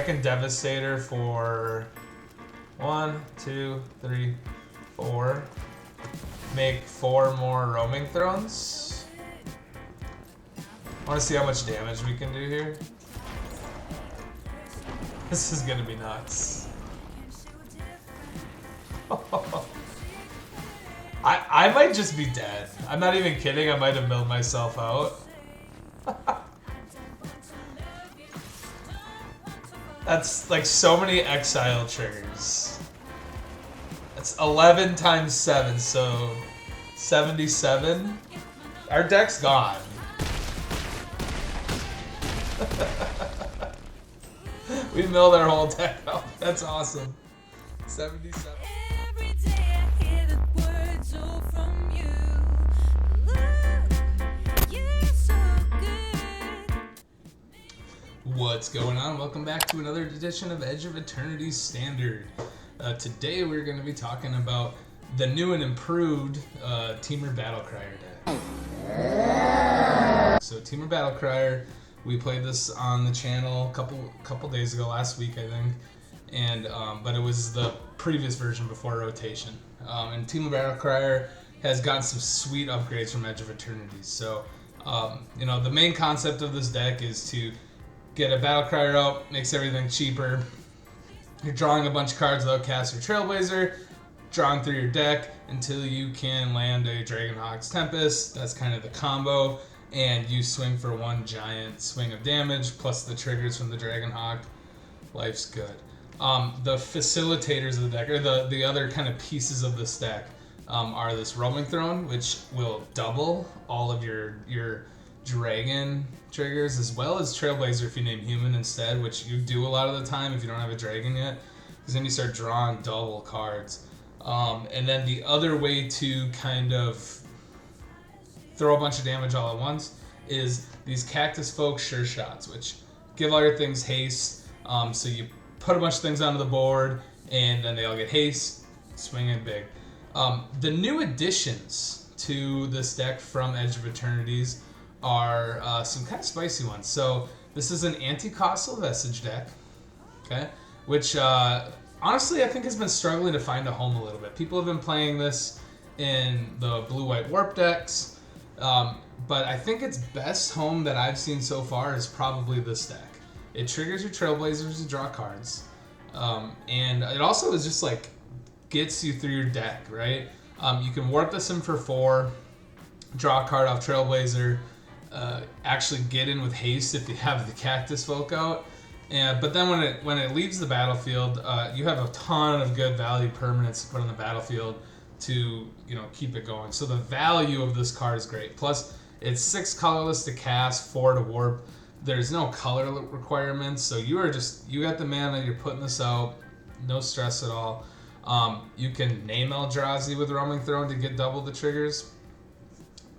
second Devastator for 1, 2, 3, 4. Make 4 more Roaming Thrones. I want to see how much damage we can do here. This is gonna be nuts. I might just be dead. I'm not even kidding, I might have milled myself out. That's like so many exile triggers. That's 11 times 7, so 77. Our deck's gone. We milled our whole deck out. That's awesome. 77. Every day I hear the words all from you. Look, you're so good. What's going on? Welcome back to another edition of Edge of Eternities Standard. Today we're going to be talking about the new and improved Temur Battlecrier deck. So Temur Battlecrier, we played this on the channel a couple days ago, last week I think, and but it was the previous version before rotation. And Temur Battlecrier has gotten some sweet upgrades from Edge of Eternities. So you know, the main concept of this deck is to get a Battlecrier out, makes everything cheaper. You're drawing a bunch of cards without casting your Trailblazer, drawing through your deck until you can land a Dragonhawk's Tempest. That's kind of the combo. And you swing for one giant swing of damage, plus the triggers from the Dragonhawk. Life's good. The facilitators of the deck, or the other kind of pieces of this deck, are this Roaming Throne, which will double all of your dragon triggers, as well as Trailblazer if you name human instead, which you do a lot of the time if you don't have a dragon yet, because then you start drawing double cards. And then the other way to kind of throw a bunch of damage all at once is these Cactus Folk Sure Shots, which give all your things haste. So you put a bunch of things onto the board, and then they all get haste, swinging big. The new additions to this deck from Edge of Eternities are some kind of spicy ones. So this is an anti-costal Vestige deck, okay? Which honestly I think has been struggling to find a home a little bit. People have been playing this in the blue-white warp decks, but I think its best home that I've seen so far is probably this deck. It triggers your Trailblazers to draw cards, and it also is just like gets you through your deck, right? You can warp this in for 4, draw a card off Trailblazer, actually get in with haste if you have the Cactus Folk out, but then when it leaves the battlefield, you have a ton of good value permanents to put on the battlefield to keep it going. So the value of this card is great. Plus, it's 6 colorless to cast, 4 to warp. There's no color requirements, so you got the mana, you're putting this out, no stress at all. You can name Eldrazi with Roaming Throne to get double the triggers,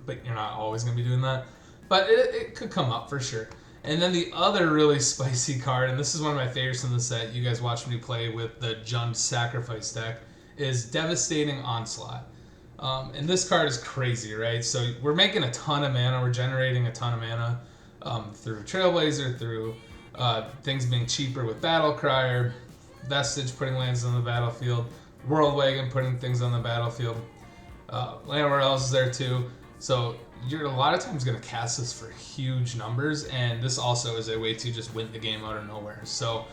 but you're not always going to be doing that. But it could come up for sure. And then the other really spicy card, and this is one of my favorites in the set, you guys watched me play with the Jund Sacrifice deck, is Devastating Onslaught. And this card is crazy, right? So we're making a ton of mana, we're generating a ton of mana through Trailblazer, through things being cheaper with Battlecrier, Vestige putting lands on the battlefield, World Wagon putting things on the battlefield, Land Royals is there too. So you're a lot of times going to cast this for huge numbers, and this also is a way to just win the game out of nowhere. So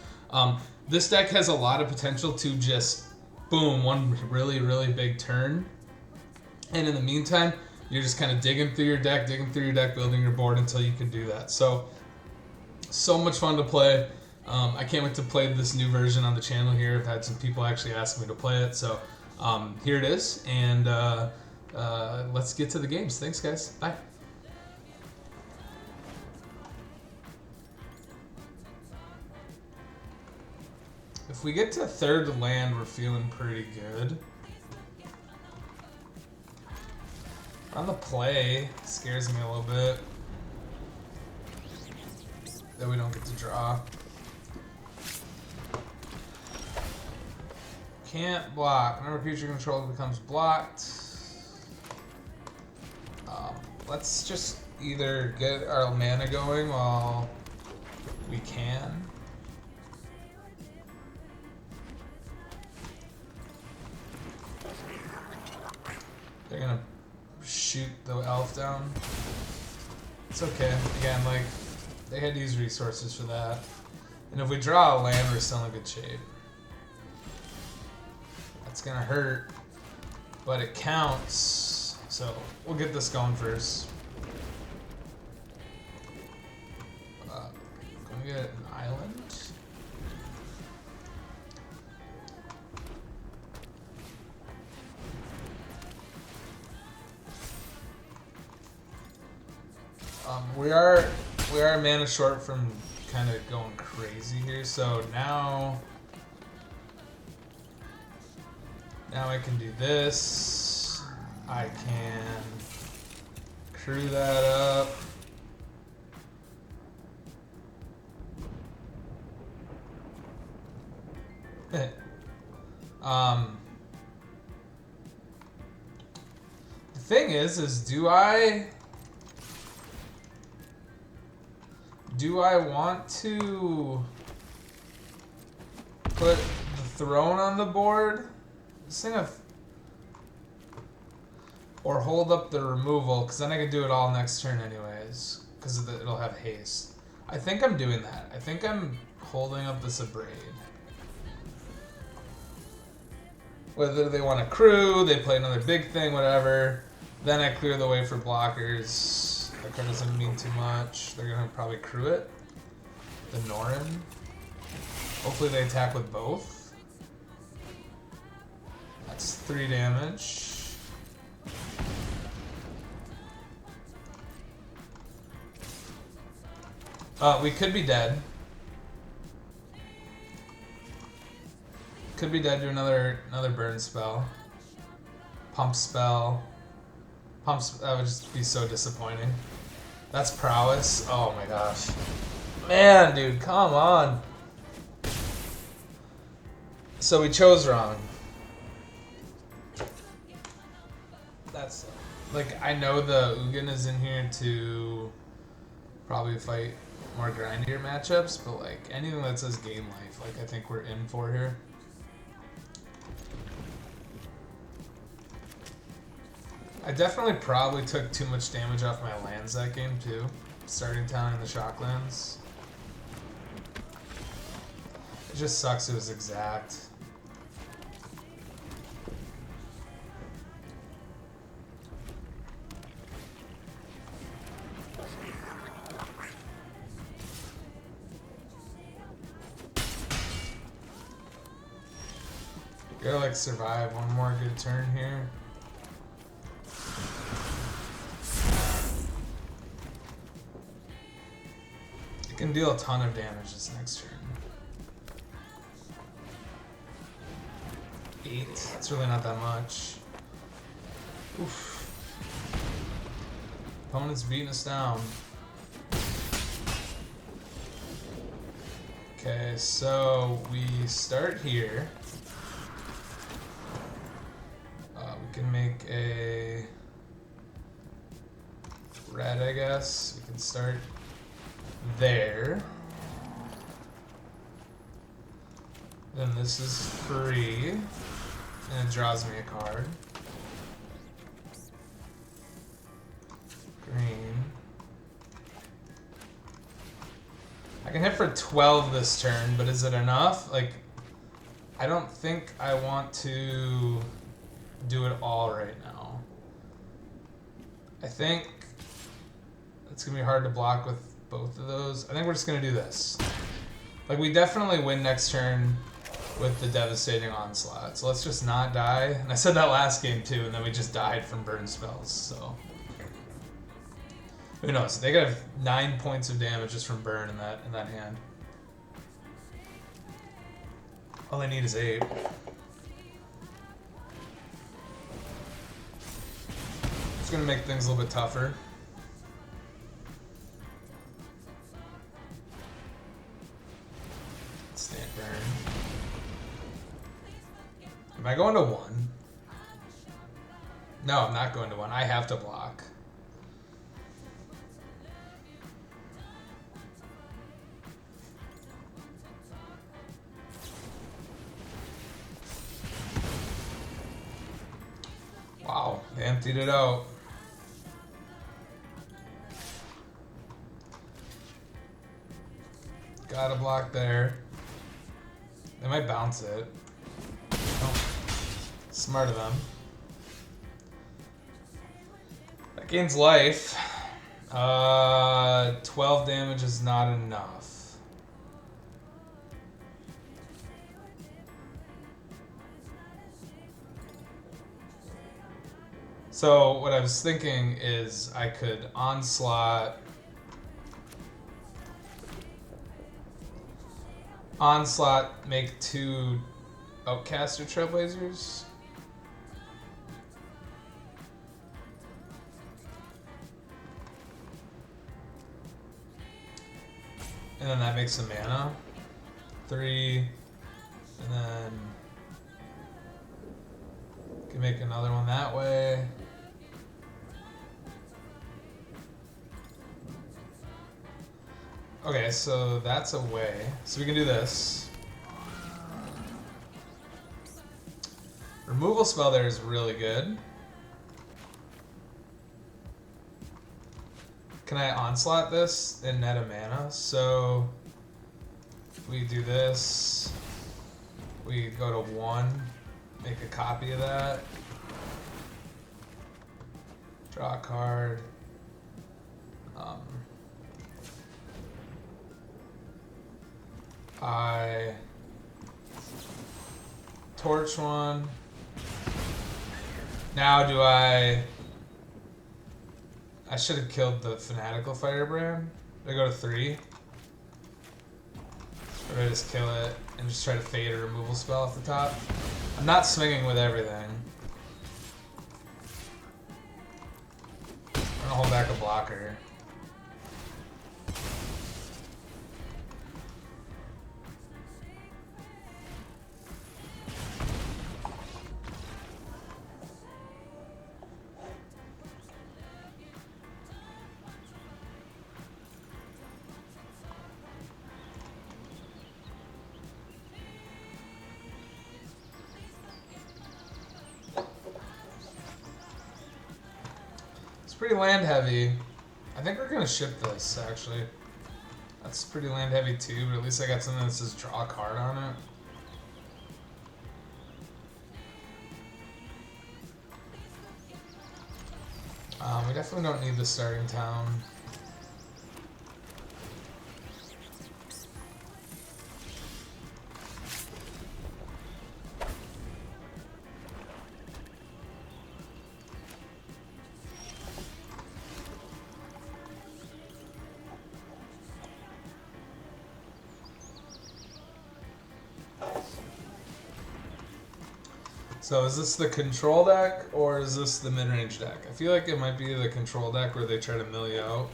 this deck has a lot of potential to just boom, one really, really big turn. And in the meantime, you're just kind of digging through your deck, building your board until you can do that. So much fun to play. I can't wait to play this new version on the channel here. I've had some people actually ask me to play it. So here it is, and let's get to the games. Thanks, guys. Bye. If we get to 3rd land, we're feeling pretty good. On the play, scares me a little bit that we don't get to draw. Can't block. Whenever creature controlled becomes blocked. Let's just either get our mana going while we can. They're gonna shoot the elf down. It's okay. Again, like, they had to use resources for that. And if we draw a land, we're still in good shape. That's gonna hurt, but it counts. So we'll get this going first. Can we get an island? We are mana short from kind of going crazy here, so now I can do this. I can crew that up. The thing is do I want to put the throne on the board? This thing or hold up the removal, because then I can do it all next turn anyways, because it'll have haste. I think I'm doing that. I think I'm holding up this Abrade. Whether they want to crew, they play another big thing, whatever. Then I clear the way for blockers. That card doesn't mean too much. They're gonna probably crew it. The Norin. Hopefully they attack with both. That's 3 damage. We could be dead. Could be dead to another burn spell. Pump spell. That would just be so disappointing. That's prowess. Oh my gosh. Man, dude, come on. So we chose wrong. That's like, I know the Ugin is in here to probably fight more grindier matchups, but like anything that says game life, like I think we're in for here. I definitely probably took too much damage off my lands that game too. Starting town in the shocklands. It just sucks it was exact. Gotta like survive one more good turn here. It can deal a ton of damage this next turn. 8. It's really not that much. Oof. Opponent's beating us down. Okay, so we start here. We can make a red, I guess. We can start there. Then this is free, and it draws me a card. Green. I can hit for 12 this turn, but is it enough? Like, I don't think I want to do it all right now. I think it's gonna be hard to block with both of those. I think we're just gonna do this. Like, we definitely win next turn with the devastating onslaught. So let's just not die. And I said that last game too, and then we just died from burn spells, so. Who knows? They got 9 points of damage just from burn in that hand. All they need is 8. It's gonna make things a little bit tougher. Stand burn. Am I going to 1? No, I'm not going to 1. I have to block. Wow, they emptied it out. Got a block there. They might bounce it. Oh. Smart of them. That gains life. 12 damage is not enough. So what I was thinking is I could onslaught, make 2 Outcaster Trailblazers. And then that makes some mana. 3, and then can make another one that way. Okay, so that's a way. So we can do this. Removal spell there is really good. Can I onslaught this and net a mana? So we do this. We go to 1, make a copy of that. Draw a card. I torch 1. Now do I should have killed the Fanatical Firebrand. I go to 3. Or do I just kill it and just try to fade a removal spell off the top? I'm not swinging with everything. I'm gonna hold back a blocker. Pretty land heavy. I think we're gonna ship this actually. That's pretty land heavy too, but at least I got something that says draw a card on it. We definitely don't need the starting town. So is this the control deck, or is this the mid-range deck? I feel like it might be the control deck where they try to mill you out.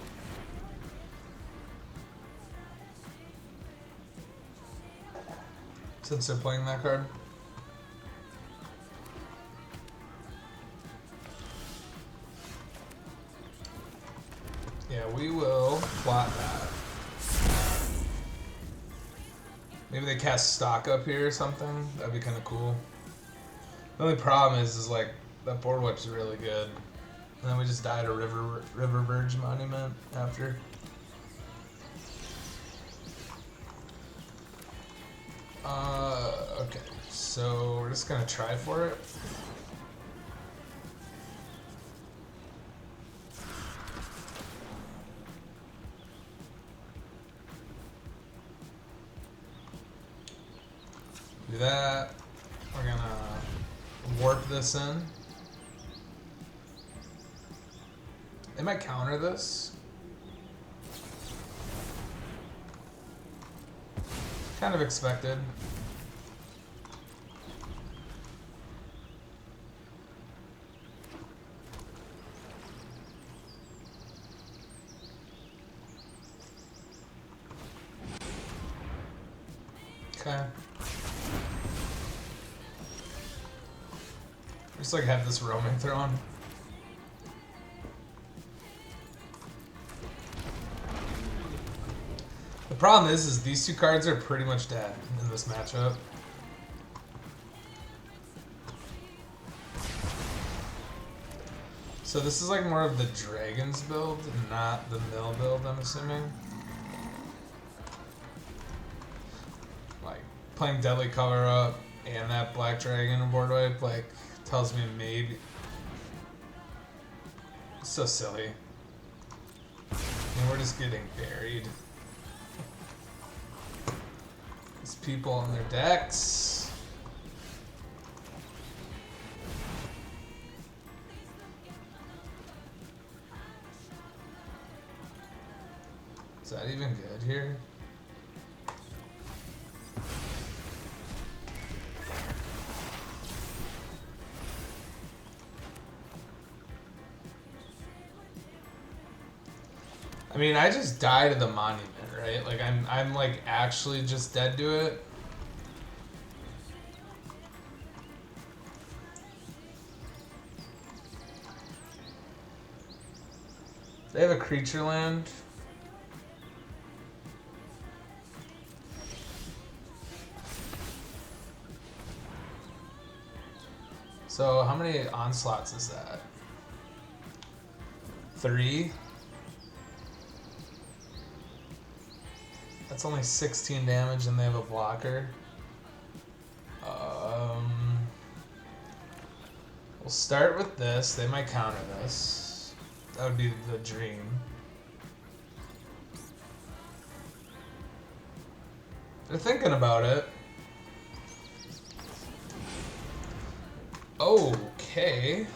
Since they're playing that card. Yeah, we will plot that. Maybe they cast stock up here or something. That'd be kind of cool. The only problem is like that board wipe's really good, and then we just died a River Verge Monument after. Okay, so we're just gonna try for it. Do that. We're gonna warp this in. They might counter this. Kind of expected. Okay. Just like have this roaming thrown. The problem is these two cards are pretty much dead in this matchup. So this is like more of the dragons build, not the mill build, I'm assuming. Like, playing Deadly Cover Up and that Black Dragon board wipe, like, tells me maybe... It's so silly. And we're just getting buried. These people on their decks. Is that even good here? I mean, I just died to the monument, right? Like I'm like actually just dead to it. They have a creature land. So how many onslaughts is that? 3? That's only 16 damage and they have a blocker. We'll start with this. They might counter this. That would be the dream. They're thinking about it. Okay.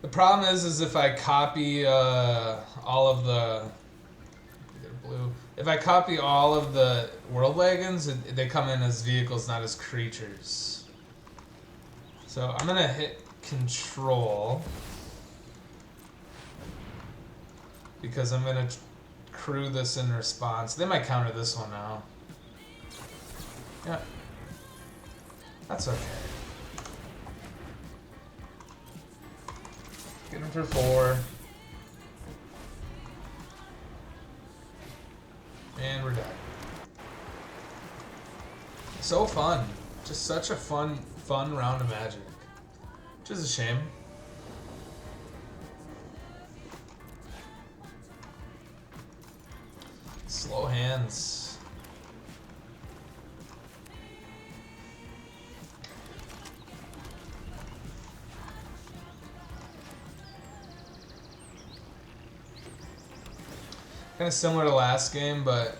The problem is if I copy all of the blue. If I copy all of the world wagons, they come in as vehicles, not as creatures. So I'm gonna hit control because I'm gonna crew this in response. They might counter this one now. Yeah, that's okay. Get him for 4. And we're dead. So fun. Just such a fun round of Magic. Which is a shame. Slow hands. Kind of similar to last game, but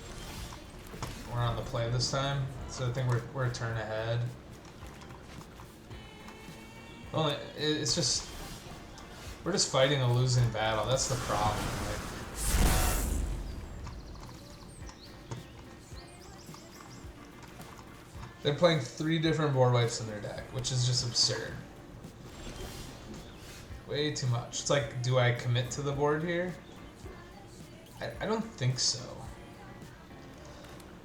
we're on the play this time, so I think we're a turn ahead. Only it's just we're just fighting a losing battle. That's the problem. Right? They're playing 3 different board wipes in their deck, which is just absurd. Way too much. It's like, do I commit to the board here? I don't think so.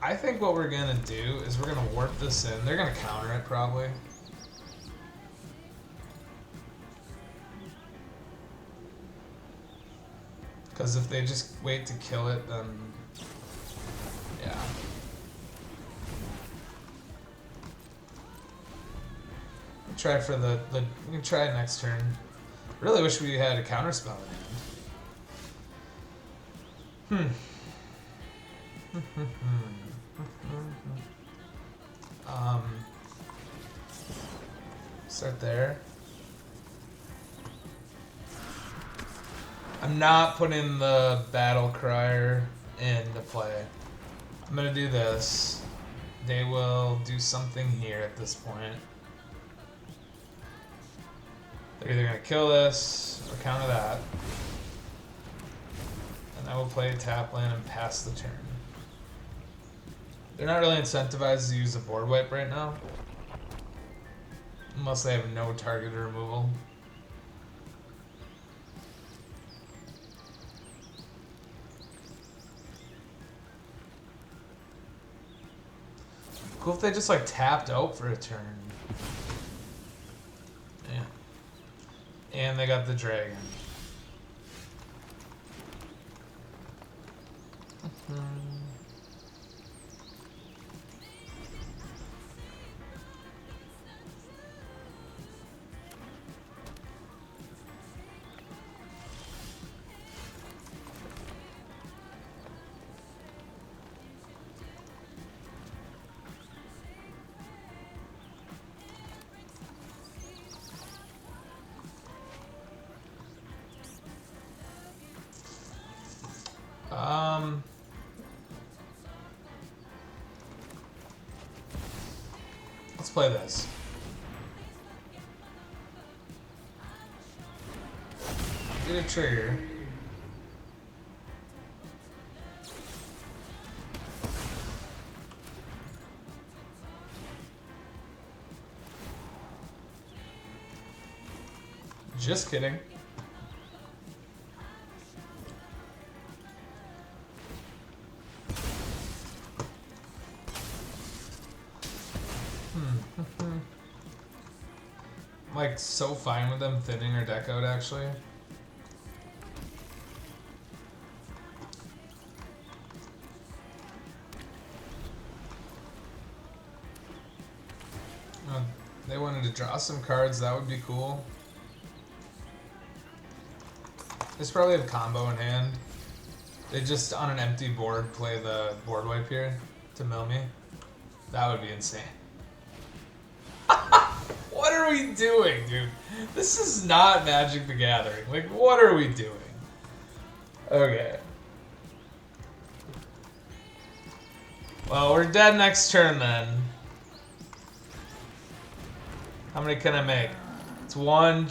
I think what we're gonna do is we're gonna warp this in. They're gonna counter it probably. Because if they just wait to kill it, then yeah. Try for the we can try next turn. Really wish we had a counter spell in hand. Start there. I'm not putting the Battlecrier into play. I'm gonna do this. They will do something here at this point. They're either gonna kill this or counter that. And I will play a tap land and pass the turn. They're not really incentivized to use a board wipe right now. Unless they have no target removal. Cool if they just like tapped out for a turn. Yeah. And they got the dragon. Let's play this. Get a trigger. Just kidding. I'm like so fine with them thinning our deck out actually. They wanted to draw some cards, that would be cool. They probably have combo in hand. They just on an empty board play the board wipe here to mill me. That would be insane. What are we doing, dude? This is not Magic the Gathering. Like, what are we doing? Okay. Well, we're dead next turn then. How many can I make? It's one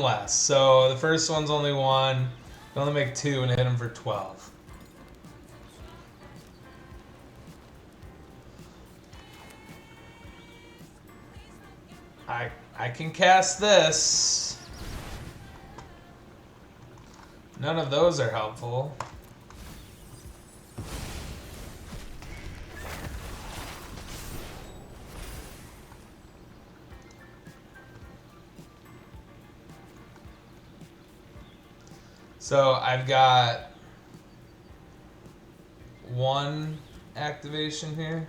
less. So the first one's only one. I only make 2 and hit him for 12. I can cast this. None of those are helpful. So I've got 1 activation here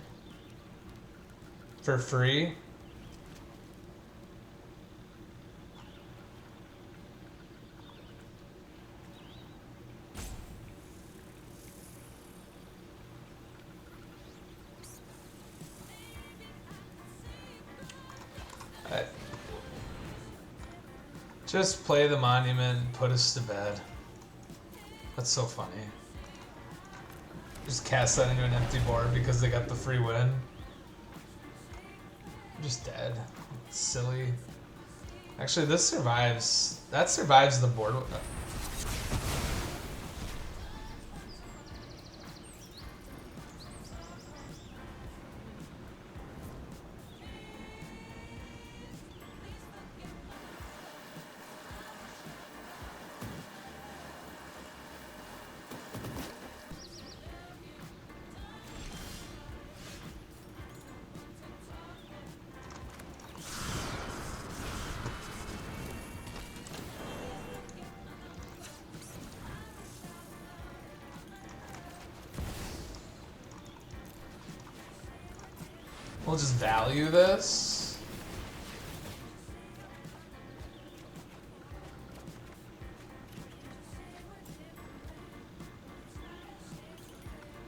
for free. Just play the monument and put us to bed. That's so funny. Just cast that into an empty board because they got the free win. I'm just dead. It's silly. Actually, this survives. That survives the board. We'll just value this.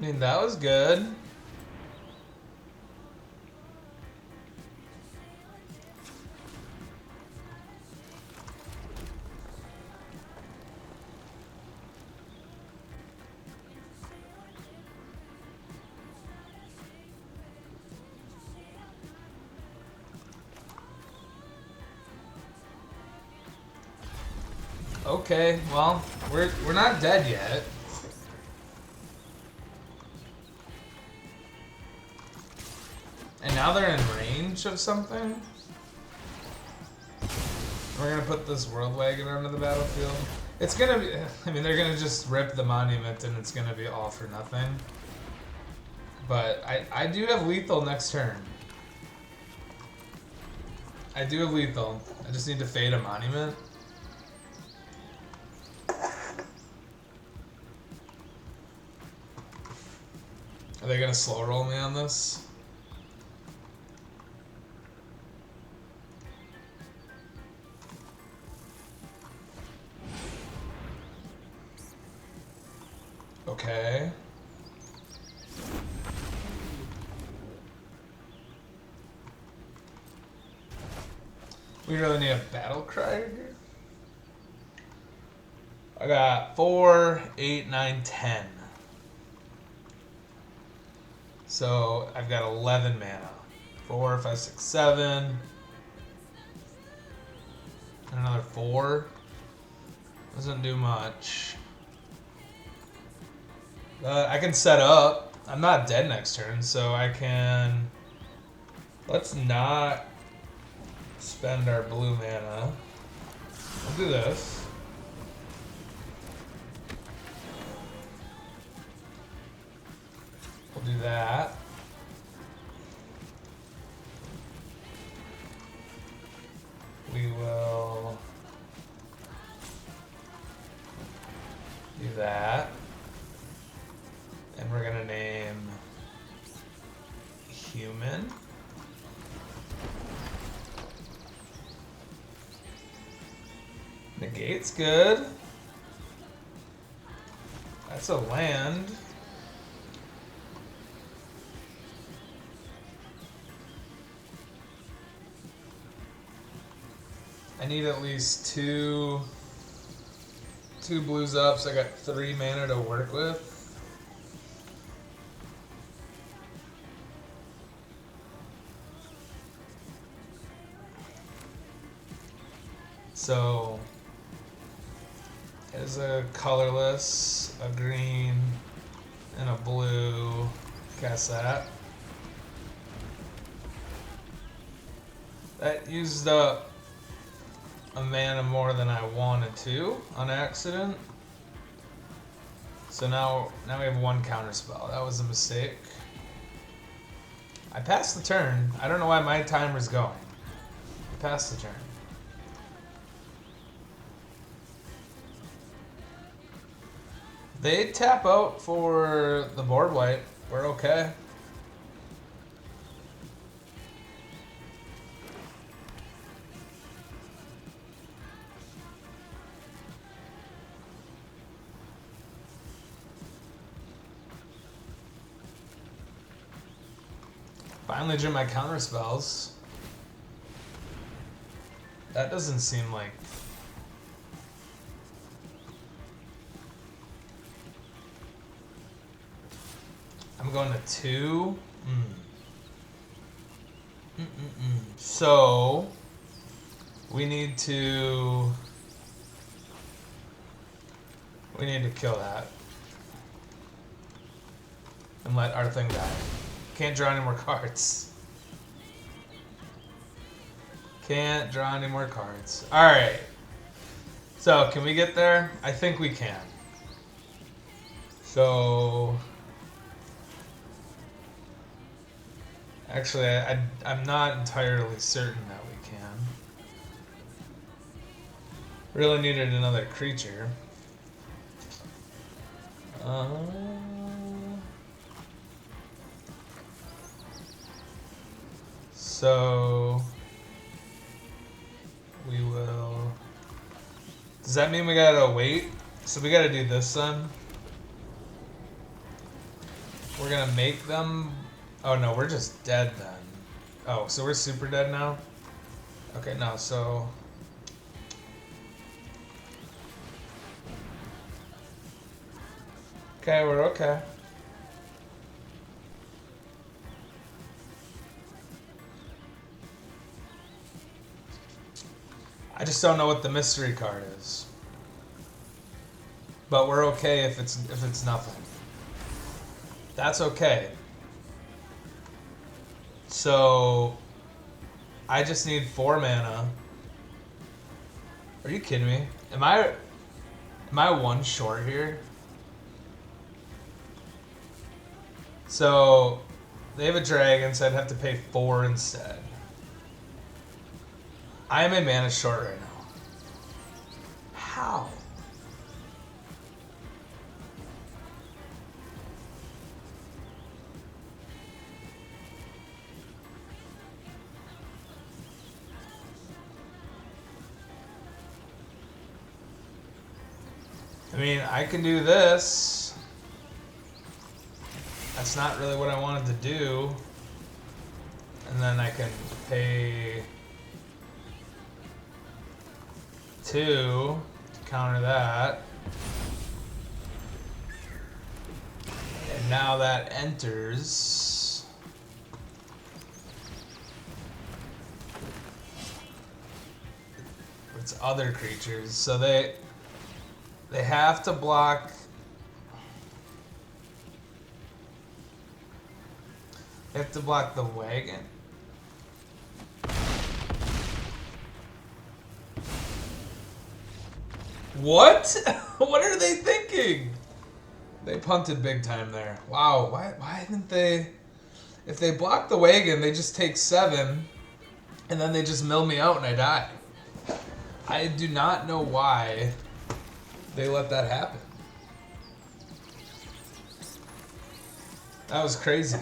I mean, that was good. Okay, well, we're not dead yet. And now they're in range of something. We're gonna put this World Wagon onto the battlefield. It's gonna be, I mean, they're gonna just rip the monument and it's gonna be all for nothing. But I do have lethal next turn. I do have lethal. I just need to fade a monument. Are they gonna slow roll me on this? Okay. We really need a Battlecrier here. I got 4, 8, 9, 10. So I've got 11 mana. 4, 5, 6, 7. And another 4. Doesn't do much. But I can set up. I'm not dead next turn, so I can... Let's not spend our blue mana. We'll do this. We'll do that. We will do that. And we're gonna name human. Negate's good. That's a land. I need at least two blues up, so I got 3 mana to work with. So there's a colorless, a green, and a blue. Cast that. That used up a mana more than I wanted to on accident. So now we have 1 counter spell. That was a mistake. I passed the turn. I don't know why my timer's going. I passed the turn. They tap out for the board wipe. We're okay. Finally drew my counter spells. That doesn't seem like... I'm going to 2. So we need to kill that and let our thing die. Can't draw any more cards. Can't draw any more cards. All right. So can we get there? I think we can. So. Actually, I'm not entirely certain that we can. Really needed another creature. So we will... Does that mean we gotta wait? So we gotta do this then? We're gonna make them... Oh no, we're just dead then. Oh, so we're super dead now? Okay, no, so... Okay, we're okay. I just don't know what the mystery card is. But we're okay if it's nothing. That's okay. So I just need 4 mana. Are you kidding me? Am I 1 short here? So they have a dragon, so I'd have to pay 4 instead. I am a mana short right now. How? I mean, I can do this. That's not really what I wanted to do. And then I can pay 2 to counter that. And now that enters. It's other creatures. So they have to block. They have to block the wagon. What? What are they thinking? They punted big time there. Wow, why didn't they... If they block the wagon, they just take 7, and then they just mill me out and I die. I do not know why they let that happen. That was crazy.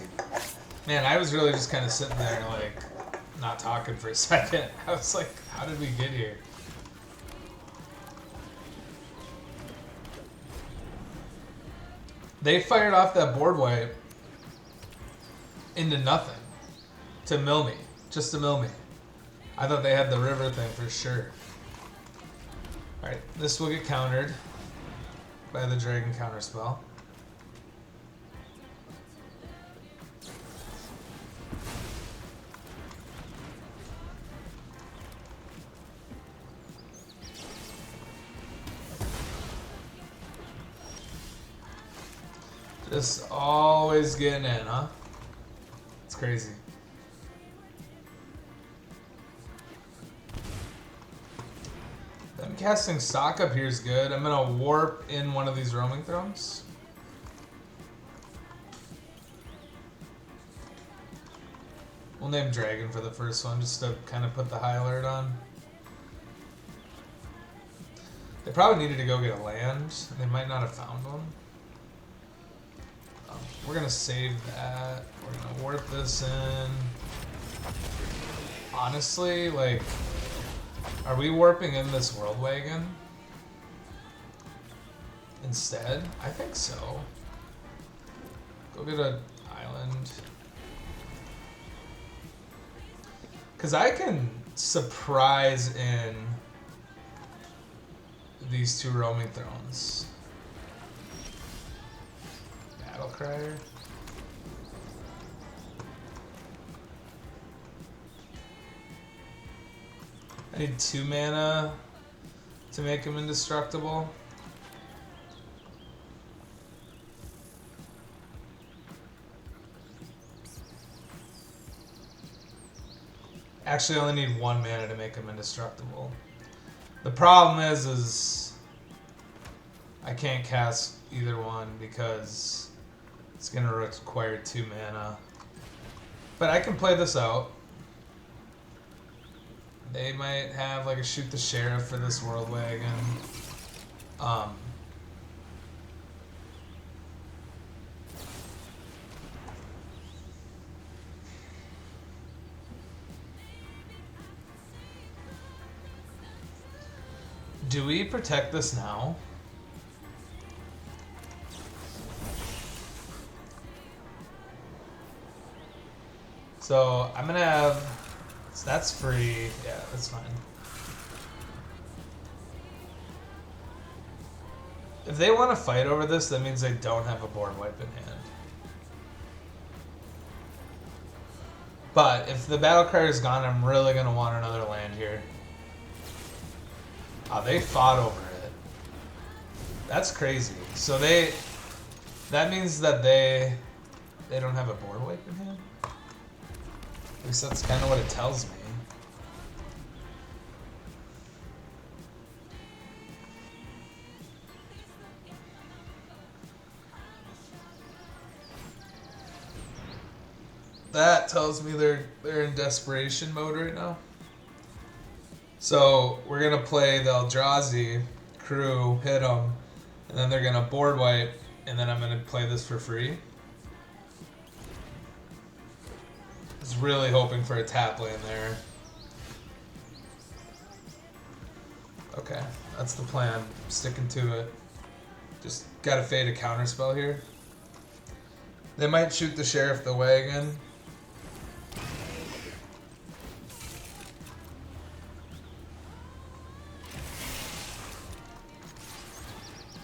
Man, I was really just kind of sitting there, like, not talking for a second. I was like, how did we get here? They fired off that board wipe into nothing to mill me. Just to mill me. I thought they had the river thing for sure. Alright, this will get countered by the dragon counter spell. Just always getting in, huh? It's crazy. Them casting stock up here is good. I'm gonna warp in one of these roaming thrones. We'll name Dragon for the first one just to kind of put the high alert on. They probably needed to go get a land. They might not have found one. We're gonna save that. We're gonna warp this in. Honestly, like, are we warping in this world wagon instead? I think so. Go get an island. Because I can surprise in these 2 roaming thrones. Battlecrier. I need 2 mana to make him indestructible. Actually, I only need 1 mana to make him indestructible. The problem is I can't cast either one because it's gonna require 2 mana. But I can play this out. They might have like a shoot the sheriff for this world wagon. Do we protect this now? So I'm gonna have, so that's free, yeah, that's fine. If they want to fight over this, that means they don't have a board wipe in hand. But if the Battlecrier is gone, I'm really gonna want another land here. Oh, they fought over it. That's crazy. So that means that they don't have a board wipe in hand? At least that's kind of what it tells me. That tells me they're in desperation mode right now. So we're gonna play the Eldrazi crew, hit them, and then they're gonna board wipe, and then I'm gonna play this for free. I was really hoping for a tap lane there. Okay, that's the plan. Sticking to it. Just gotta fade a counterspell here. They might shoot the sheriff the way again.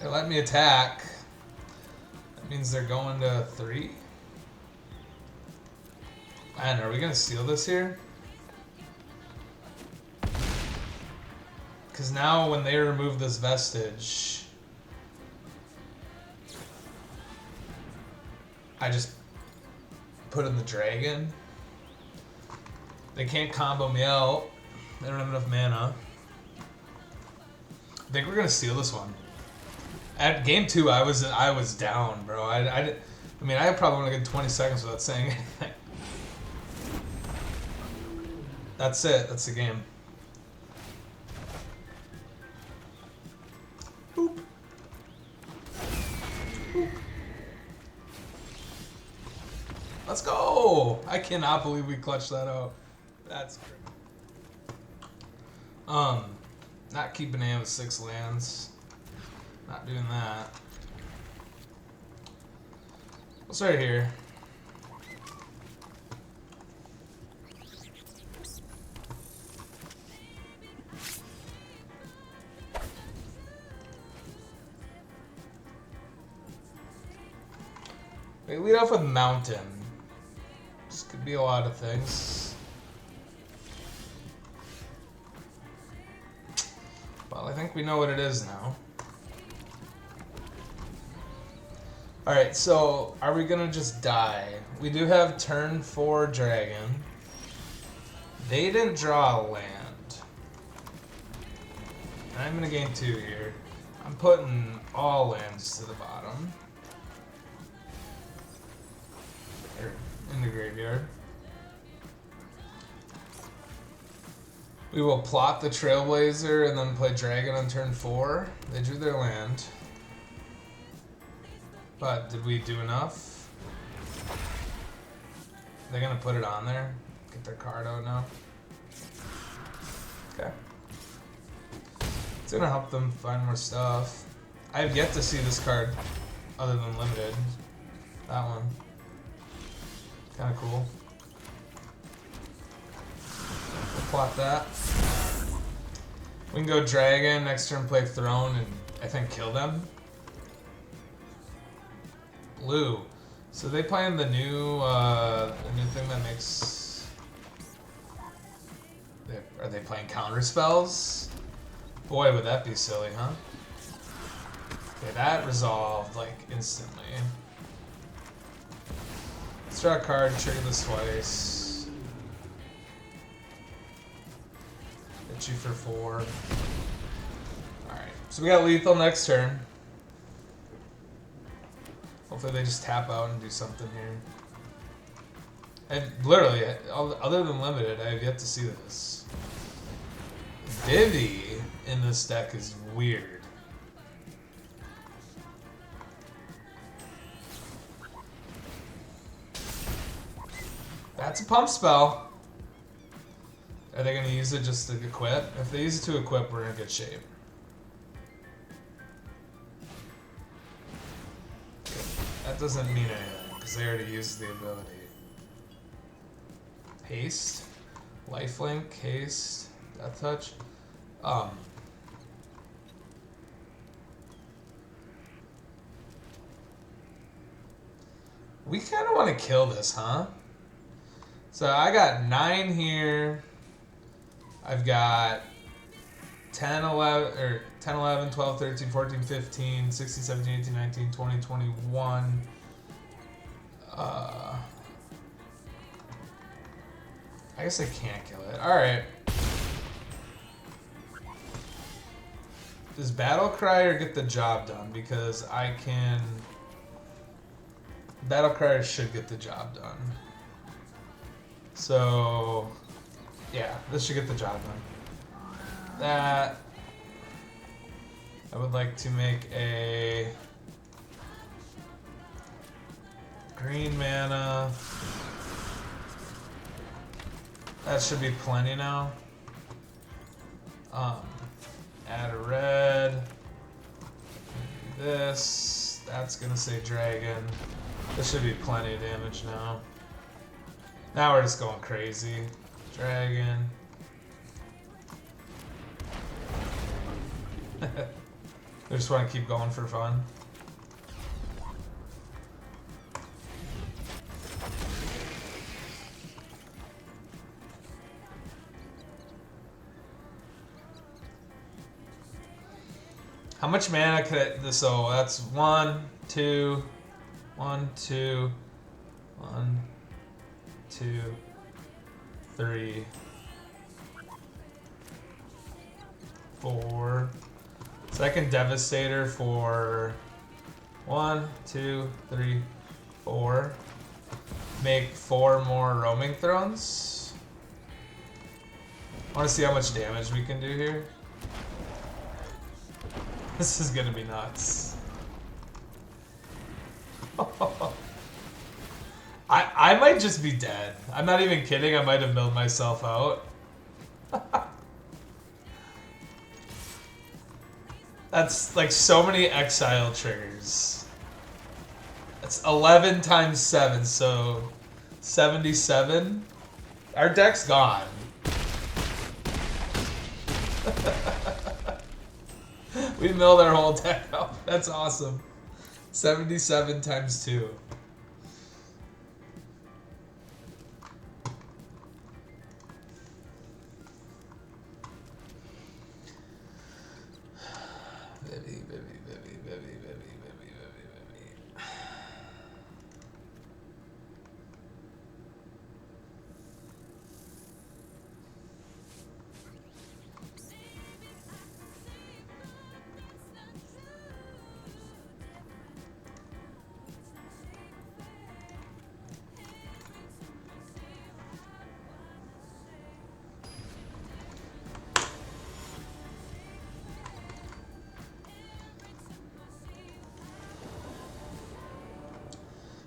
They let me attack. That means they're going to 3. Man, are we gonna steal this here? Because now when they remove this vestige, I just put in the dragon. They can't combo me out. They don't have enough mana. I think we're gonna steal this one. At game 2, I was down, bro. I mean, I probably want to get 20 seconds without saying anything. That's it. That's the game. Boop. Boop. Let's go! I cannot believe we clutched that out. That's great. Not keeping aim with 6 lands. Not doing that. We'll start here. We lead off with Mountain. This could be a lot of things. Well, I think we know what it is now. Alright, so are we gonna just die? We do have turn 4 dragon. They didn't draw a land. And I'm gonna gain 2 here. I'm putting all lands to the bottom. Or in the graveyard. We will plot the Trailblazer and then play dragon on turn 4. They drew their land. But did we do enough? They're gonna put it on there? Get their card out now? Okay. It's gonna help them find more stuff. I have yet to see this card other than limited. That one. Kinda cool. We'll plot that. We can go dragon, next turn play throne, and I think kill them. Blue. So they playing the new thing that makes. Are they playing counter spells? Boy, would that be silly, huh? Okay, that resolved like instantly. Let's draw a card, trigger this twice. Hit you for 4. Alright, so we got lethal next turn. Hopefully they just tap out and do something here. And literally, other than limited, I have yet to see this. Vivi in this deck is weird. That's a pump spell. Are they going to use it just to equip? If they use it to equip, we're in good shape. That doesn't mean anything, because they already used the ability. Haste, lifelink, haste, death touch. We kind of want to kill this, huh? So I got 9 here. I've got 10, 11, or 10, 11, 12, 13, 14, 15, 16, 17, 18, 19, 20, 21. I guess I can't kill it. Alright. Does Battlecrier get the job done? Because I can... Battlecrier should get the job done. So... yeah, this should get the job done. That... I would like to make a... green mana. That should be plenty now. Add a red. this. That's gonna say dragon. This should be plenty of damage now. Now we're just going crazy. Dragon. I just want to keep going for fun. How much mana could I... So that's 1, 2, 1, 2, 1, 2, 3, 4. Second Devastator for 1, 2, 3, 4. Make 4 more Roaming Thrones. I want to see how much damage we can do here. This is gonna be nuts. I might just be dead. I'm not even kidding. I might have milled myself out. That's like so many exile triggers. That's 11 times 7, so 77. Our deck's gone. We milled our whole deck out. That's awesome. 77 times 2.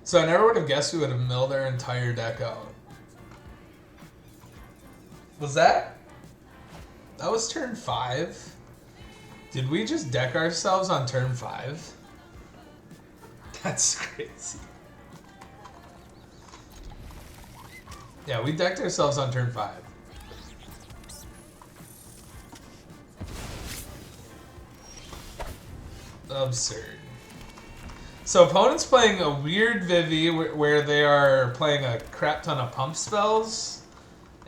So I never would have guessed we would have milled our entire deck out. Was that? That was turn 5? Did we just deck ourselves on turn 5? That's crazy. Yeah, we decked ourselves on turn 5. Absurd. So opponent's playing a weird Vivi where they are playing a crap ton of pump spells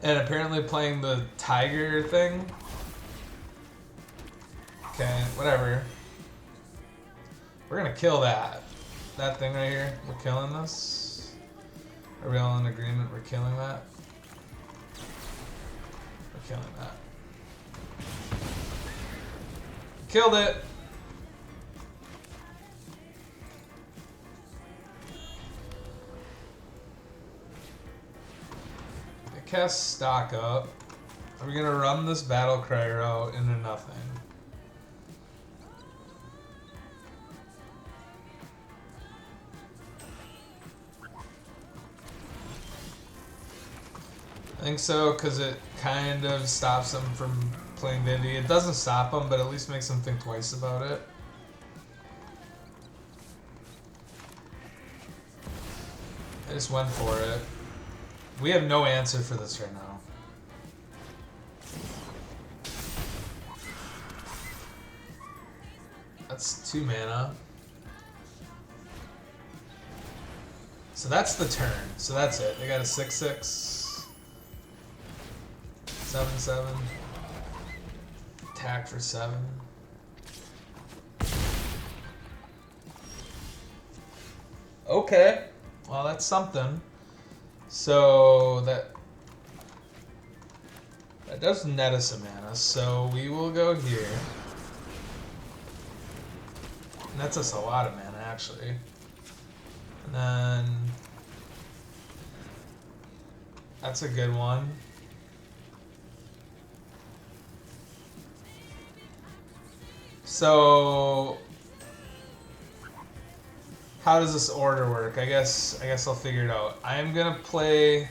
and apparently playing the tiger thing. Okay, whatever. We're gonna kill that. That thing right here. We're killing this. Are we all in agreement we're killing that? We're killing that. Killed it! Cast stock up. Are we gonna run this Battlecrier out into nothing? I think so, because it kind of stops them from playing Vivi. It doesn't stop them, but at least makes them think twice about it. I just went for it. We have no answer for this right now. That's 2 mana. So that's the turn. So that's it. They got a 6/6. 7/7. Attack for 7. Okay. Well, that's something. So that does net us a mana, so we will go here. Nets us a lot of mana, actually. And then that's a good one. So how does this order work? I guess I'll figure it out. I am gonna play.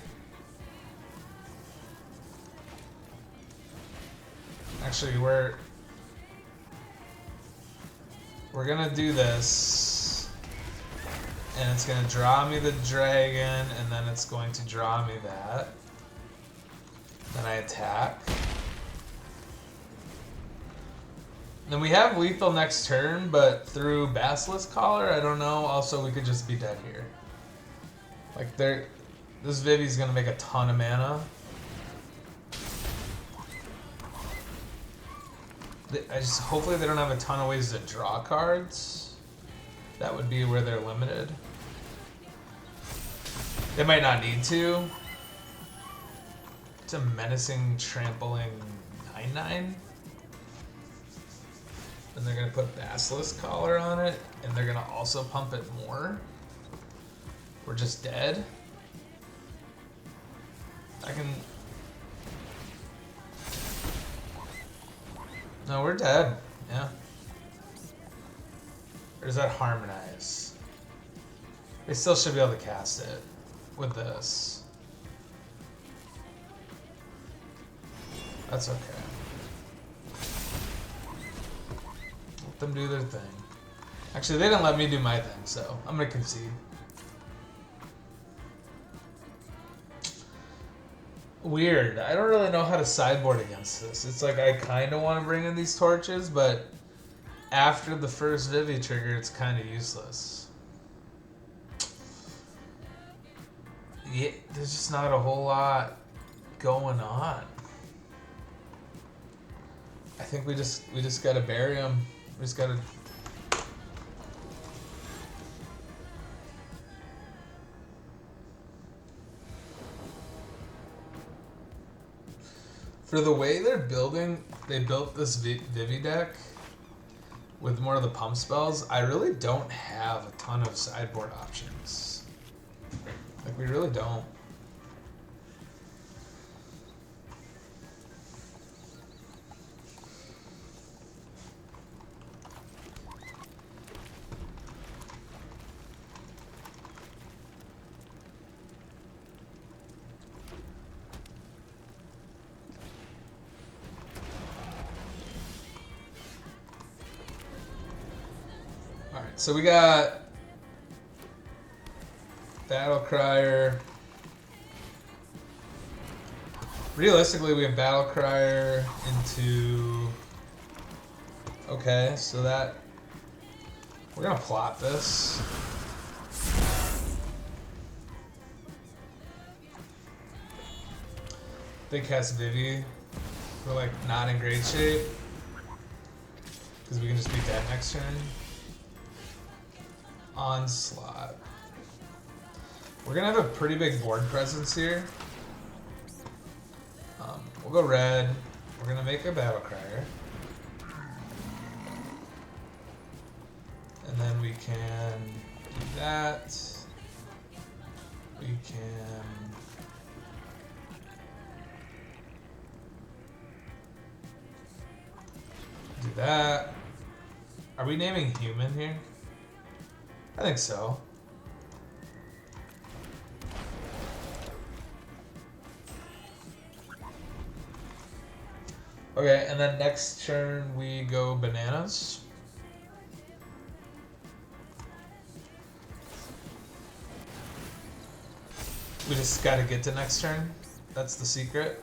Actually, we're gonna do this, and it's gonna draw me the dragon, and then it's going to draw me that. Then I attack. Then we have lethal next turn, but through Basilisk Collar, I don't know. Also, we could just be dead here. Like, this Vivi's gonna make a ton of mana. Hopefully they don't have a ton of ways to draw cards. That would be where they're limited. They might not need to. It's a menacing trampling 9/9. And they're gonna put Basilisk Collar on it, and they're gonna also pump it more. We're just dead. I can. No, we're dead. Yeah. Or does that harmonize? They still should be able to cast it with this. That's okay. Let them do their thing. Actually, they didn't let me do my thing, so I'm gonna concede. Weird. I don't really know how to sideboard against this. It's like I kind of want to bring in these torches, but after the first Vivi trigger, it's kind of useless. Yeah, there's just not a whole lot going on. I think we just gotta bury him. We just gotta. For the way they're building, they built this Vivi deck with more of the pump spells. I really don't have a ton of sideboard options. Like, we really don't. Alright, so we got Battlecrier. Realistically, we have Battlecrier into... Okay, so that... We're gonna plot this. They cast Vivi. We're like not in great shape. Because we can just be dead next turn. Onslaught. We're gonna have a pretty big board presence here. We'll go red. We're gonna make a Battlecrier. And then we can do that. We can... do that. Are we naming human here? I think so. Okay, and then next turn we go bananas. We just gotta get to next turn. That's the secret.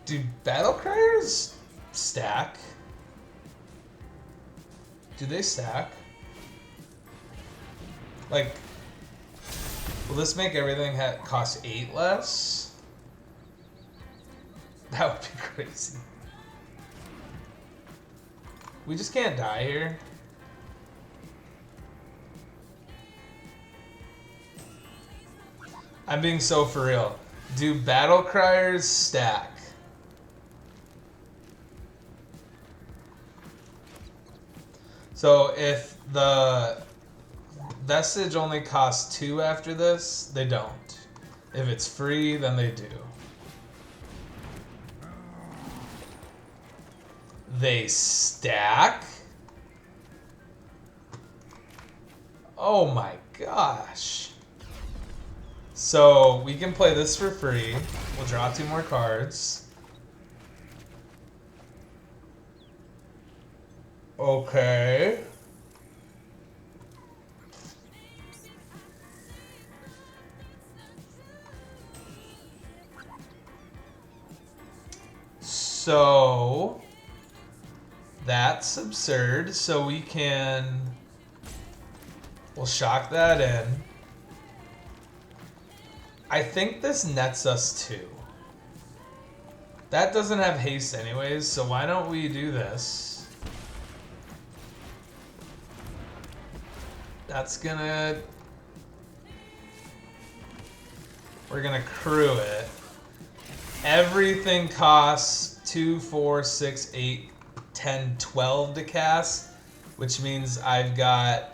Do Battlecriers stack? Do they stack? Like, will this make everything cost 8 less? That would be crazy. We just can't die here. I'm being so for real. Do Battlecriers stack? So if the vestige only costs 2 after this, they don't. If it's free, then they do. They stack? Oh my gosh. So we can play this for free. We'll draw 2 more cards. Okay. So that's absurd. So we can, we'll shock that in. I think this nets us 2. That doesn't have haste anyways, so why don't we do this? That's gonna, we're gonna crew it. Everything costs 2, 4, 6, 8, 10, 12 to cast, which means I've got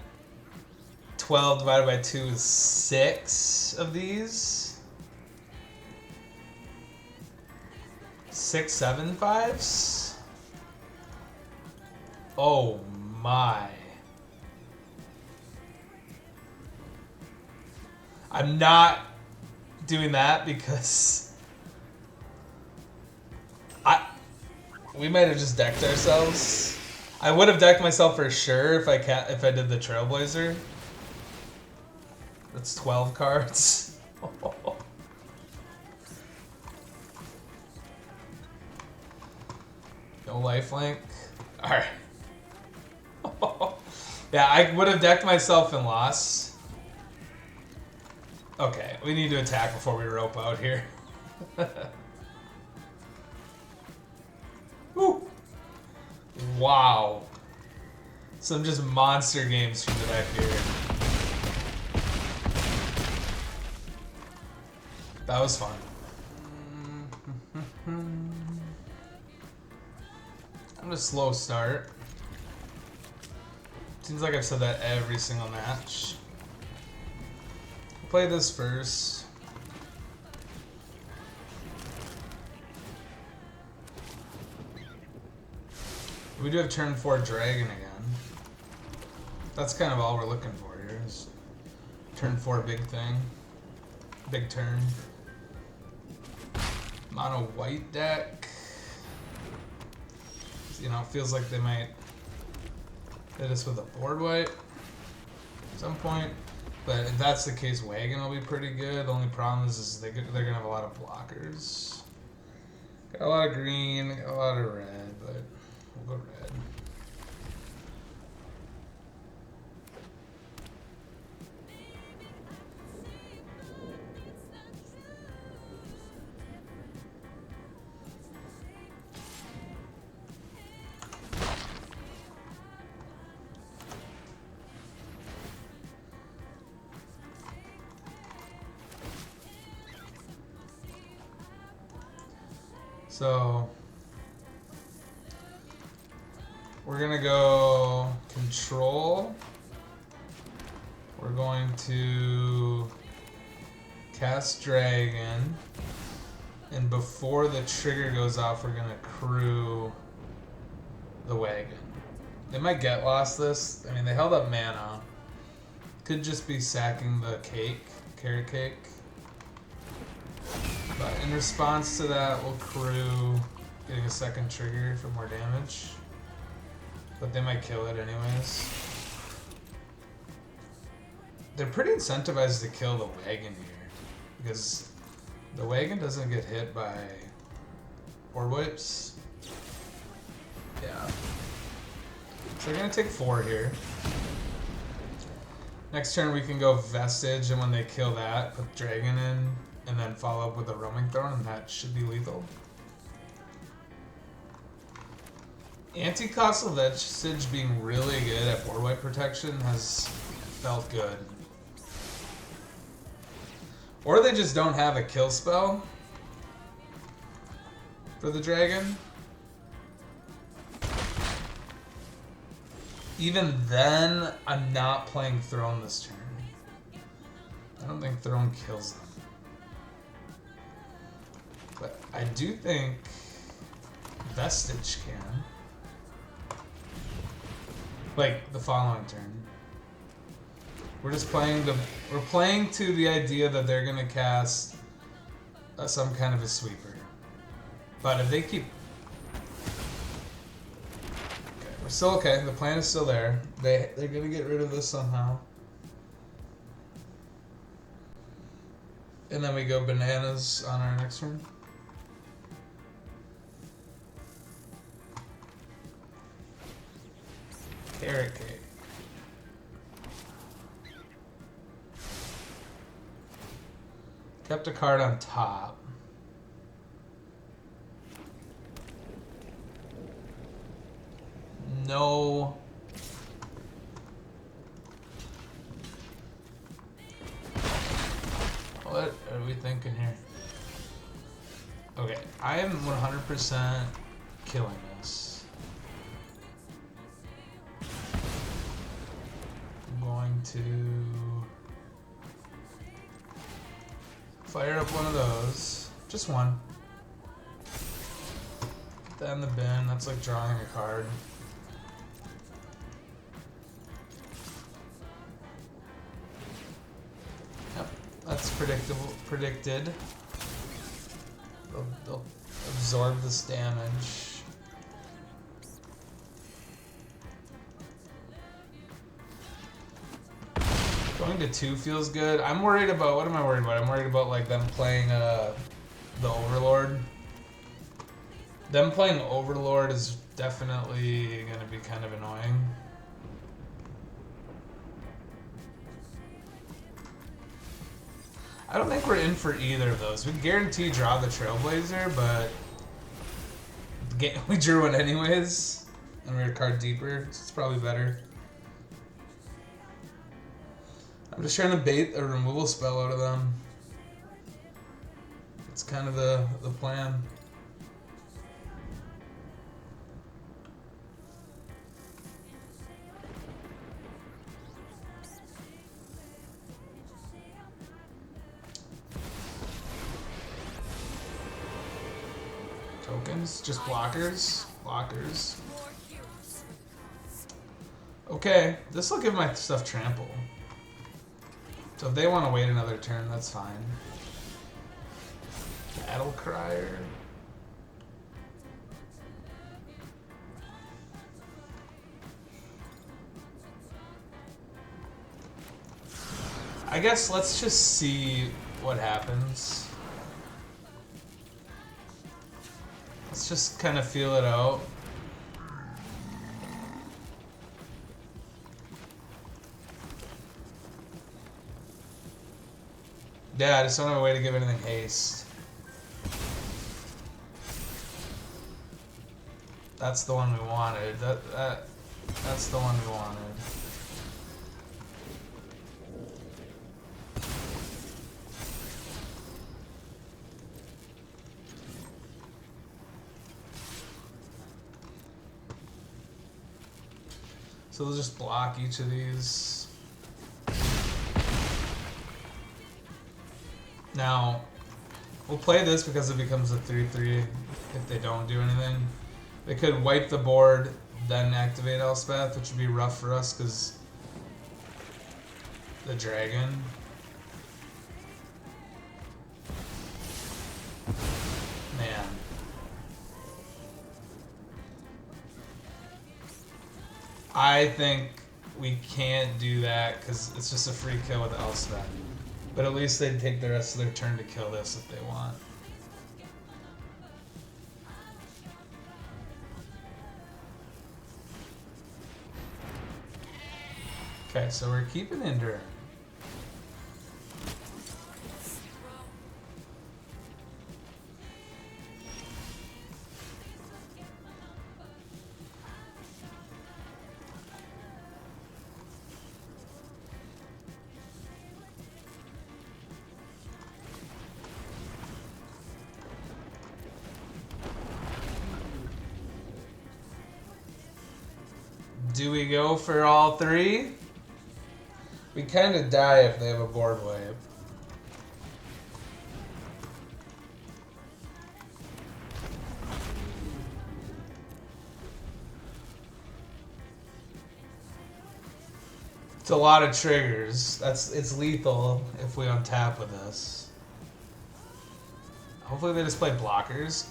12 divided by 2 is 6 of these. 6, 7 5s. Oh my. I'm not doing that because we might have just decked ourselves. I would have decked myself for sure if I did the Trailblazer. That's 12 cards. No lifelink. Alright. Yeah, I would have decked myself and lost. Okay, we need to attack before we rope out here. Woo. Wow. Some just monster games from the deck here. That was fun. I'm gonna slow start. Seems like I've said that every single match. I'll play this first. We do have turn 4 dragon again. That's kind of all we're looking for here is turn 4 big thing. Big turn. Mono white deck. You know, it feels like they might hit us with a board wipe at some point. But if that's the case, Wagon will be pretty good. The only problem is they're going to have a lot of blockers. Got a lot of green, got a lot of red, but we'll go red. So we're gonna go control. We're going to cast dragon, and before the trigger goes off, we're gonna crew the wagon. They might get lost this. I mean, they held up mana. Could just be sacking the cake, carrot cake. But in response to that, we'll crew getting a second trigger for more damage. But they might kill it anyways. They're pretty incentivized to kill the wagon here, because the wagon doesn't get hit by board wipes. Yeah. So we're gonna take 4 here. Next turn we can go Vestige, and when they kill that, put Dragon in, and then follow up with a Roaming Thorn, and that should be lethal. Anti-Costal Vestige being really good at board wipe protection has felt good. Or they just don't have a kill spell for the dragon. Even then, I'm not playing Throne this turn. I don't think Throne kills them. But I do think Vestige can. Like, the following turn. We're just playing to the idea that they're gonna cast some kind of a sweeper. But if they keep, okay, we're still okay. The plan is still there. They're gonna get rid of this somehow. And then we go bananas on our next turn. Carrot cake. Kept a card on top. No. What are we thinking here? Okay, I am 100% killing this. I'm going to fire up one of those. Just one. Put that in the bin. That's like drawing a card. Yep, that's predicted. They'll absorb this damage. Going to 2 feels good. I'm worried about, what am I worried about? I'm worried about like them playing the Overlord. Them playing Overlord is definitely going to be kind of annoying. I don't think we're in for either of those. We guarantee draw the Trailblazer, but we drew one anyways, and we're a card deeper, so it's probably better. I'm just trying to bait a removal spell out of them. It's kind of the plan. Tokens, just blockers. Okay, this will give my stuff trample. So if they want to wait another turn, that's fine. Battlecrier. I guess let's just see what happens. Let's just kind of feel it out. Yeah, I just don't have a way to give anything haste. That's the one we wanted. That's the one we wanted. So we'll just block each of these. Now, we'll play this because it becomes a 3/3 if they don't do anything. They could wipe the board, then activate Elspeth, which would be rough for us because the dragon. Man. I think we can't do that because it's just a free kill with Elspeth. But at least they'd take the rest of their turn to kill this if they want. Okay, so we're keeping Ender. Do we go for all 3? We kind of die if they have a board wipe. It's a lot of triggers. It's lethal if we untap with this. Hopefully they just play blockers.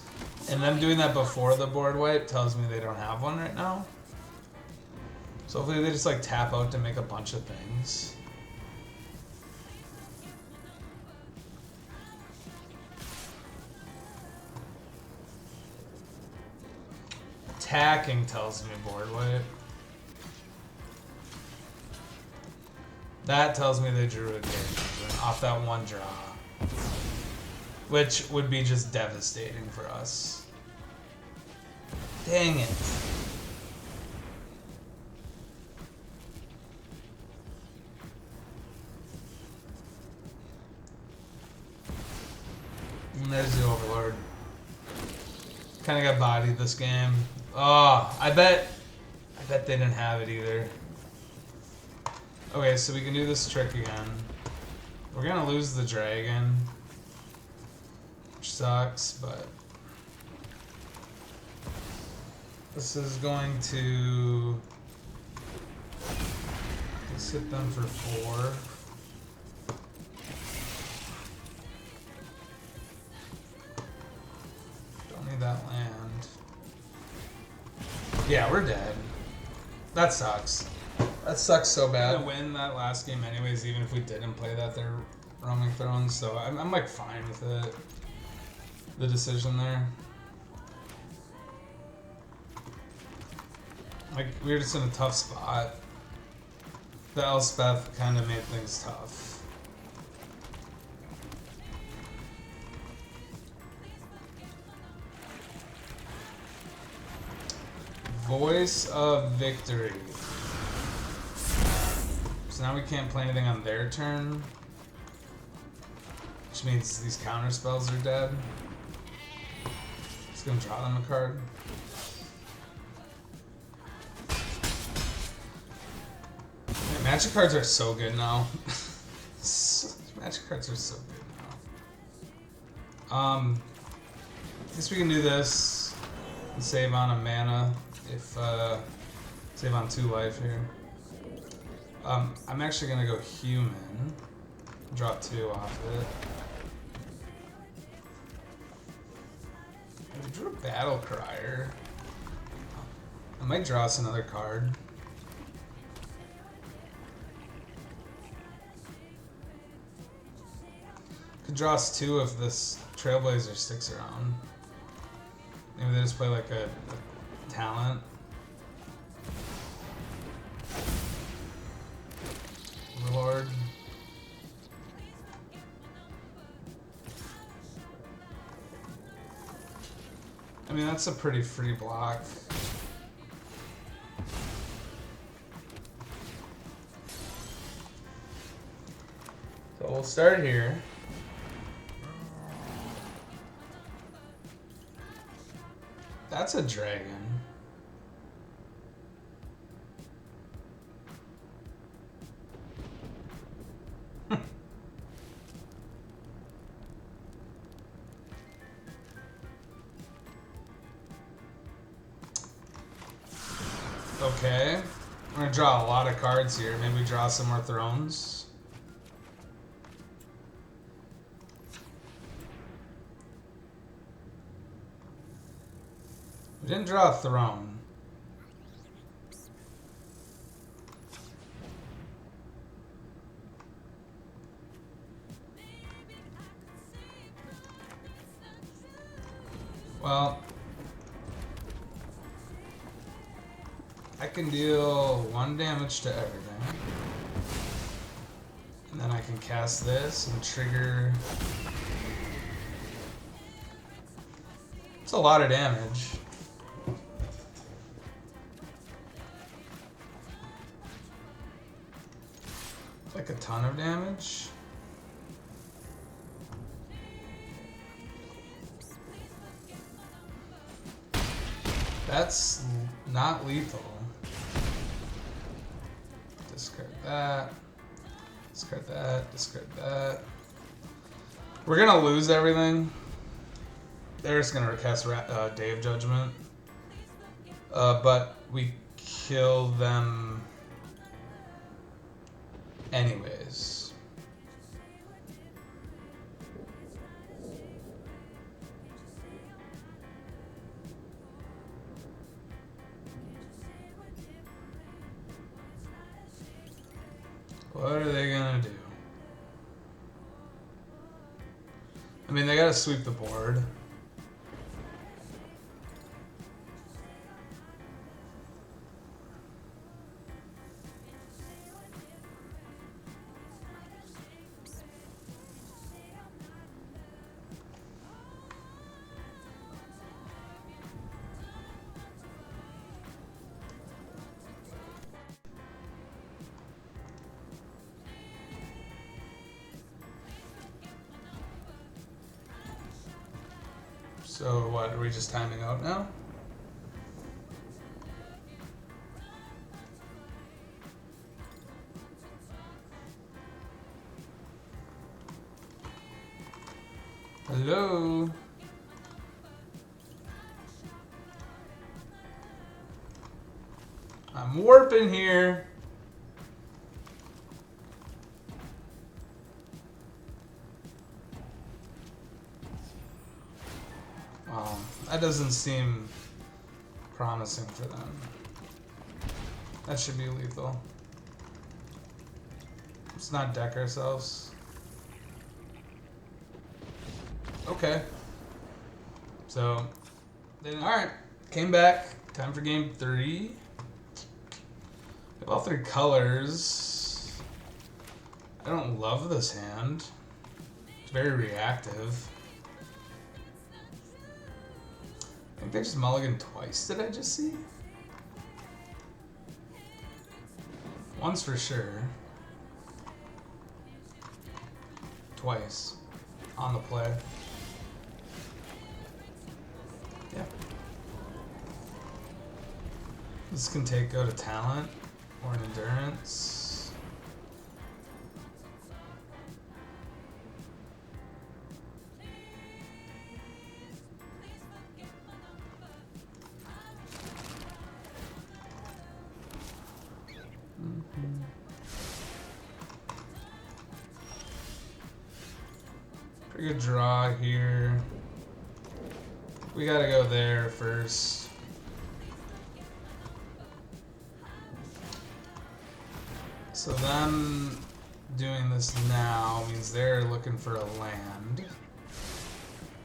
And them doing that before the board wipe tells me they don't have one right now. So hopefully they just like tap out to make a bunch of things. Attacking tells me board wipe. That tells me they drew a game off that one draw. Which would be just devastating for us. Dang it. And there's the Overlord. Kinda got bodied this game. Oh, I bet they didn't have it either. Okay, so we can do this trick again. We're gonna lose the dragon. Which sucks, but this is going to let's hit them for 4. Don't need that land. Yeah, we're dead. That sucks. That sucks so bad. We win that last game anyways, even if we didn't play that they're roaming thrones, so I'm like fine with it. The decision there. Like, we were just in a tough spot. The Elspeth kind of made things tough. Voice of Victory. So now we can't play anything on their turn. Which means these counter spells are dead. Just gonna draw them a card. Man, magic cards are so good now. Magic cards are so good now. I guess we can do this and save on a mana if save on 2 life here. I'm actually gonna go human. Draw 2 off it. We drew a Battlecrier. I might draw us another card. Could draw us 2 if this Trailblazer sticks around. Maybe they just play like a talent. Overlord. I mean, that's a pretty free block. So we'll start here. That's a dragon. Okay. We're gonna draw a lot of cards here. Maybe we draw some more thrones. We didn't draw a throne. Well, I can deal 1 damage to everything. And then I can cast this and trigger. It's a lot of damage. Like a ton of damage. That's not lethal. Discard that. Discard that. Discard that. We're gonna lose everything. They're just gonna cast Day of Judgment. But we kill them Anyways. What are they gonna do? I mean, they gotta sweep the board. So what, are we just timing out now? Hello? I'm warping here. That doesn't seem promising for them. That should be lethal. Let's not deck ourselves. Okay. So, alright. Came back. Time for game 3. We have all 3 colors. I don't love this hand. It's very reactive. I think they just mulliganed twice, did I just see? Once for sure. Twice. On the play. Yeah. This can go to talent or an endurance. Pretty good draw here. We gotta go there first. So them doing this now means they're looking for a land.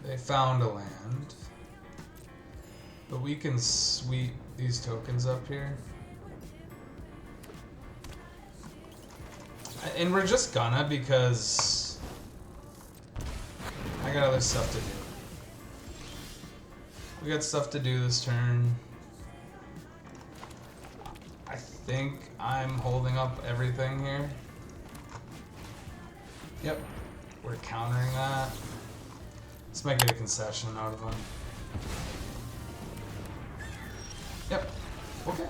They found a land. But we can sweep these tokens up here. And we're just gonna, because I got other stuff to do. We got stuff to do this turn. I think I'm holding up everything here. Yep, we're countering that. Let's make it a concession out of them. Yep, okay.